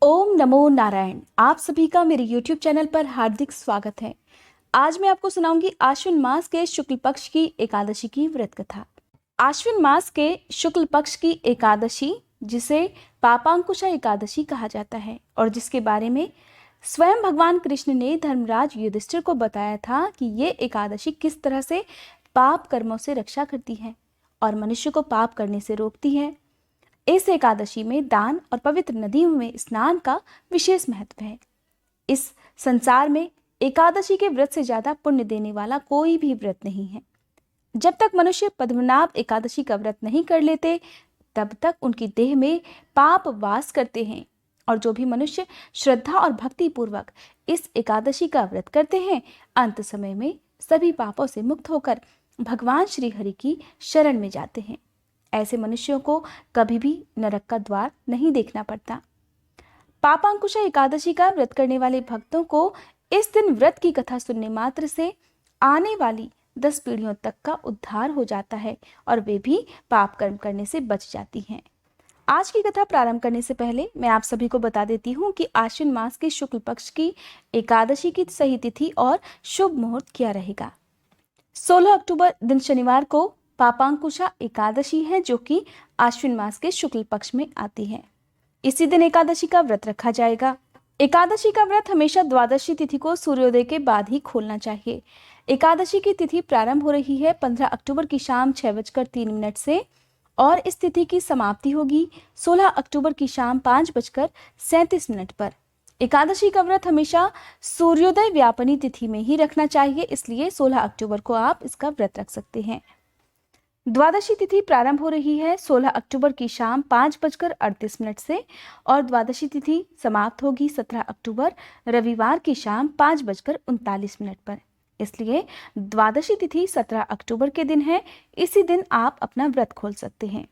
ओम नमो नारायण। आप सभी का मेरे YouTube चैनल पर हार्दिक स्वागत है। आज मैं आपको सुनाऊंगी आश्विन मास के शुक्ल पक्ष की एकादशी की व्रत कथा। आश्विन मास के शुक्ल पक्ष की एकादशी, जिसे पापांकुशा एकादशी कहा जाता है और जिसके बारे में स्वयं भगवान कृष्ण ने धर्मराज युधिष्ठिर को बताया था कि ये एकादशी किस तरह से पाप कर्मों से रक्षा करती है और मनुष्य को पाप करने से रोकती है। इस एकादशी में दान और पवित्र नदियों में स्नान का विशेष महत्व है। इस संसार में एकादशी के व्रत से ज्यादा पुण्य देने वाला कोई भी व्रत नहीं है। जब तक मनुष्य पद्मनाभ एकादशी का व्रत नहीं कर लेते, तब तक उनकी देह में पाप वास करते हैं। और जो भी मनुष्य श्रद्धा और भक्ति पूर्वक इस एकादशी का व्रत करते हैं, अंत समय में सभी पापों से मुक्त होकर भगवान श्री हरि की शरण में जाते हैं। ऐसे मनुष्यों को कभी भी नरक का द्वार नहीं देखना पड़ता। पापांकुशा एकादशी का व्रत करने वाले भक्तों को इस दिन व्रत की कथा सुनने मात्र से आने वाली 10 पीढ़ियों तक का उद्धार हो जाता है और वे भी पाप कर्म करने से बच जाती हैं। आज की कथा प्रारंभ करने से पहले मैं आप सभी को बता देती हूँ कि आश्विन मास के शुक्ल पक्ष की एकादशी की सही तिथि और शुभ मुहूर्त क्या रहेगा। 16 अक्टूबर दिन शनिवार को पापांकुशा एकादशी है, जो कि आश्विन मास के शुक्ल पक्ष में आती है। इसी दिन एकादशी का व्रत रखा जाएगा। एकादशी का व्रत हमेशा द्वादशी तिथि को सूर्योदय के बाद ही खोलना चाहिए। एकादशी की तिथि प्रारंभ हो रही है 15 अक्टूबर की शाम 6:03 से और इस तिथि की समाप्ति होगी 16 अक्टूबर की शाम 5:37 पर। एकादशी का व्रत हमेशा सूर्योदय व्यापनी तिथि में ही रखना चाहिए, इसलिए 16 अक्टूबर को आप इसका व्रत रख सकते हैं। द्वादशी तिथि प्रारंभ हो रही है 16 अक्टूबर की शाम 5:38 से और द्वादशी तिथि समाप्त होगी 17 अक्टूबर रविवार की शाम 5:39 पर। इसलिए द्वादशी तिथि 17 अक्टूबर के दिन है। इसी दिन आप अपना व्रत खोल सकते हैं,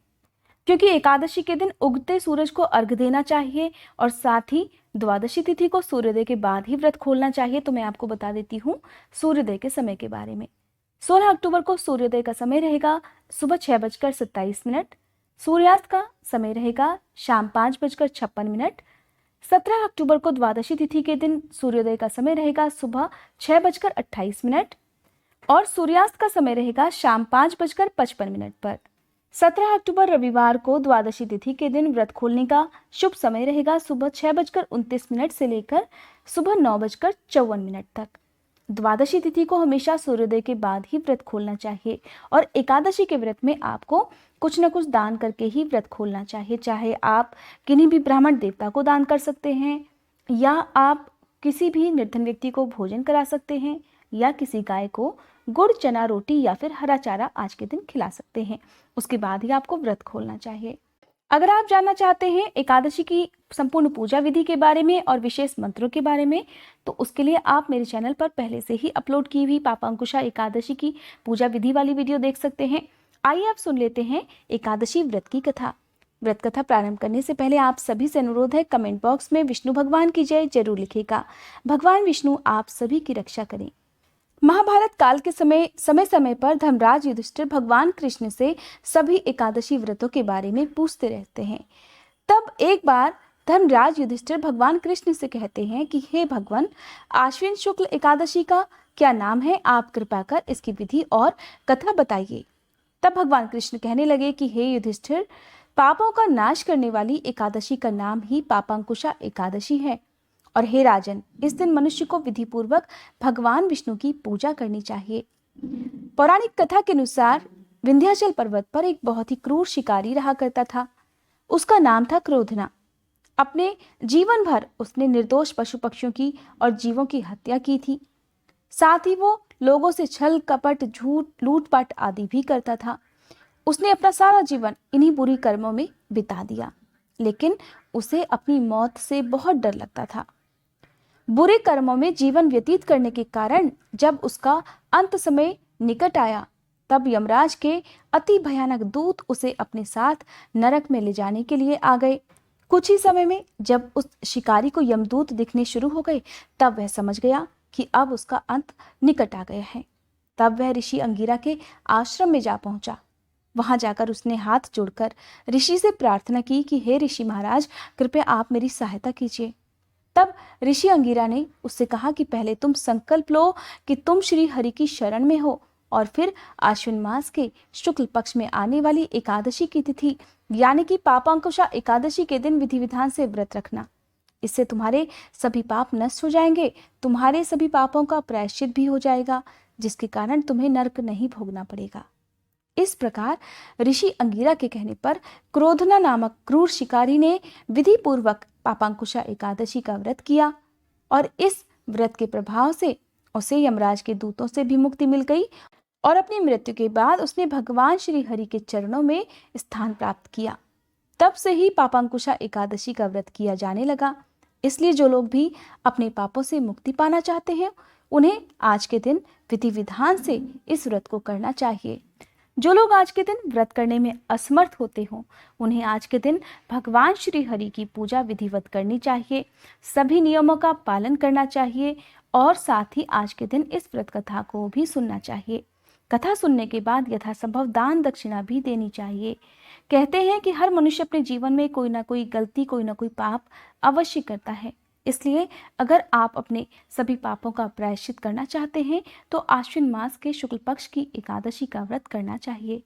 क्योंकि एकादशी के दिन उगते सूरज को अर्घ देना चाहिए और साथ ही द्वादशी तिथि को सूर्योदय के बाद ही व्रत खोलना चाहिए। तो मैं आपको बता देती हूँ सूर्योदय के समय के बारे में। 16 अक्टूबर को सूर्योदय का समय रहेगा सुबह 6:27। सूर्यास्त का समय रहेगा शाम 5:56। 17 अक्टूबर को द्वादशी तिथि के दिन सूर्योदय का समय रहेगा सुबह 6:28 और सूर्यास्त का समय रहेगा शाम 5:55 पर। 17 अक्टूबर रविवार को द्वादशी तिथि के दिन व्रत खोलने का शुभ समय रहेगा सुबह 6:29 से लेकर सुबह 9:54 तक। द्वादशी तिथि को हमेशा सूर्योदय के बाद ही व्रत खोलना चाहिए और एकादशी के व्रत में आपको कुछ न कुछ दान करके ही व्रत खोलना चाहिए। चाहे आप किन्हीं भी ब्राह्मण देवता को दान कर सकते हैं, या आप किसी भी निर्धन व्यक्ति को भोजन करा सकते हैं, या किसी गाय को गुड़ चना रोटी या फिर हरा चारा आज के दिन खिला सकते हैं। उसके बाद ही आपको व्रत खोलना चाहिए। अगर आप जानना चाहते हैं एकादशी की संपूर्ण पूजा विधि के बारे में और विशेष मंत्रों के बारे में, तो उसके लिए आप मेरे चैनल पर पहले से ही अपलोड की हुई पापांकुशा एकादशी की पूजा विधि वाली वीडियो देख सकते हैं। आइए आप सुन लेते हैं एकादशी व्रत की कथा। व्रत कथा प्रारंभ करने से पहले आप सभी से अनुरोध है, कमेंट बॉक्स में विष्णु भगवान की जय जरूर लिखिएगा। भगवान विष्णु आप सभी की रक्षा करें। महाभारत काल के समय पर धर्मराज युधिष्ठिर भगवान कृष्ण से सभी एकादशी व्रतों के बारे में पूछते रहते हैं। तब एक बार धर्मराज युधिष्ठिर भगवान कृष्ण से कहते हैं कि हे भगवान, आश्विन शुक्ल एकादशी का क्या नाम है? आप कृपा कर इसकी विधि और कथा बताइए। तब भगवान कृष्ण कहने लगे कि हे युधिष्ठिर, पापों का नाश करने वाली एकादशी का नाम ही पापांकुशा एकादशी है। और हे राजन, इस दिन मनुष्य को विधि पूर्वक भगवान विष्णु की पूजा करनी चाहिए। पौराणिक कथा के अनुसार विंध्याचल पर्वत पर एक बहुत ही क्रूर शिकारी रहा करता था। उसका नाम था क्रोधना। अपने जीवन भर उसने निर्दोष पशु पक्षियों की और जीवों की हत्या की थी। साथ ही वो लोगों से छल कपट झूठ लूटपाट आदि भी करता था। उसने अपना सारा जीवन इन्हीं बुरी कर्मों में बिता दिया, लेकिन उसे अपनी मौत से बहुत डर लगता था। बुरे कर्मों में जीवन व्यतीत करने के कारण जब उसका अंत समय निकट आया, तब यमराज के अति भयानक दूत उसे अपने साथ नरक में ले जाने के लिए आ गए। कुछ ही समय में जब उस शिकारी को यमदूत दिखने शुरू हो गए, तब वह समझ गया कि अब उसका अंत निकट आ गया है। तब वह ऋषि अंगिरा के आश्रम में जा पहुंचा। वहां जाकर उसने हाथ जोड़कर ऋषि से प्रार्थना की कि हे ऋषि महाराज, कृपया आप मेरी सहायता कीजिए। तब ऋषि अंगिरा ने उससे कहा कि पहले तुम संकल्प लो कि तुम श्री हरि की शरण में हो, और फिर आश्विन मास के शुक्ल पक्ष में आने वाली एकादशी की तिथि यानी कि पापांकुशा एकादशी के दिन विधि विधान से व्रत रखना। इससे तुम्हारे सभी पाप नष्ट हो जाएंगे, तुम्हारे सभी पापों का प्रायश्चित भी हो जाएगा, जिसके कारण तुम्हें नरक नहीं भोगना पड़ेगा। इस प्रकार ऋषि अंगिरा के कहने पर क्रोधना नामक क्रूर शिकारी ने विधि पूर्वक पापांकुशा एकादशी का व्रत किया, और इस व्रत के प्रभाव से उसे यमराज के दूतों से भी मुक्ति मिल गई, और अपनी मृत्यु के बाद उसने भगवान श्री हरि के चरणों में स्थान प्राप्त किया। तब से ही पापांकुशा एकादशी का व्रत किया जाने लगा। इसलिए जो लोग भी अपने पापों से मुक्ति पाना चाहते हैं, उन्हें आज के दिन विधि विधान से इस व्रत को करना चाहिए। जो लोग आज के दिन व्रत करने में असमर्थ होते हों, उन्हें आज के दिन भगवान श्री हरि की पूजा विधिवत करनी चाहिए, सभी नियमों का पालन करना चाहिए, और साथ ही आज के दिन इस व्रत कथा को भी सुनना चाहिए। कथा सुनने के बाद यथासंभव दान दक्षिणा भी देनी चाहिए। कहते हैं कि हर मनुष्य अपने जीवन में कोई ना कोई गलती, कोई ना कोई पाप अवश्य करता है। इसलिए अगर आप अपने सभी पापों का प्रायश्चित करना चाहते हैं तो आश्विन मास के शुक्ल पक्ष की एकादशी का व्रत करना चाहिए।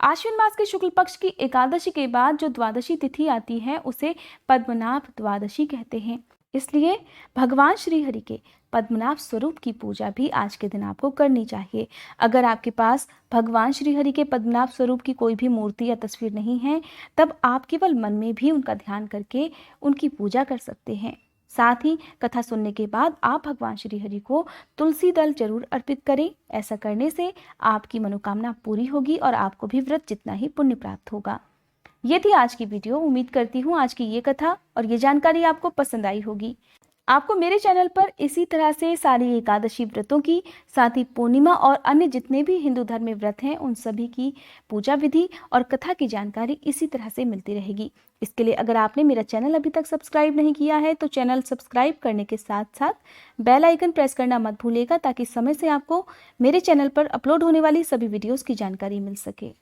आश्विन मास के शुक्ल पक्ष की एकादशी के बाद जो द्वादशी तिथि आती है उसे पद्मनाभ द्वादशी कहते हैं। इसलिए भगवान श्री हरि के पद्मनाभ स्वरूप की पूजा भी आज के दिन आपको करनी चाहिए। अगर आपके पास भगवान श्री हरि के पद्मनाभ स्वरूप की कोई भी मूर्ति या तस्वीर नहीं है, तब आप केवल मन में भी उनका ध्यान करके उनकी पूजा कर सकते हैं। साथ ही कथा सुनने के बाद आप भगवान श्री हरि को तुलसी दल जरूर अर्पित करें। ऐसा करने से आपकी मनोकामना पूरी होगी और आपको भी व्रत जितना ही पुण्य प्राप्त होगा। ये थी आज की वीडियो। उम्मीद करती हूँ आज की ये कथा और ये जानकारी आपको पसंद आई होगी। आपको मेरे चैनल पर इसी तरह से सारी एकादशी व्रतों की, साथ ही पूर्णिमा और अन्य जितने भी हिंदू धर्म में व्रत हैं उन सभी की पूजा विधि और कथा की जानकारी इसी तरह से मिलती रहेगी। इसके लिए अगर आपने मेरा चैनल अभी तक सब्सक्राइब नहीं किया है तो चैनल सब्सक्राइब करने के साथ साथ बेल आइकन प्रेस करना मत भूलिएगा, ताकि समय से आपको मेरे चैनल पर अपलोड होने वाली सभी वीडियोज़ की जानकारी मिल सके।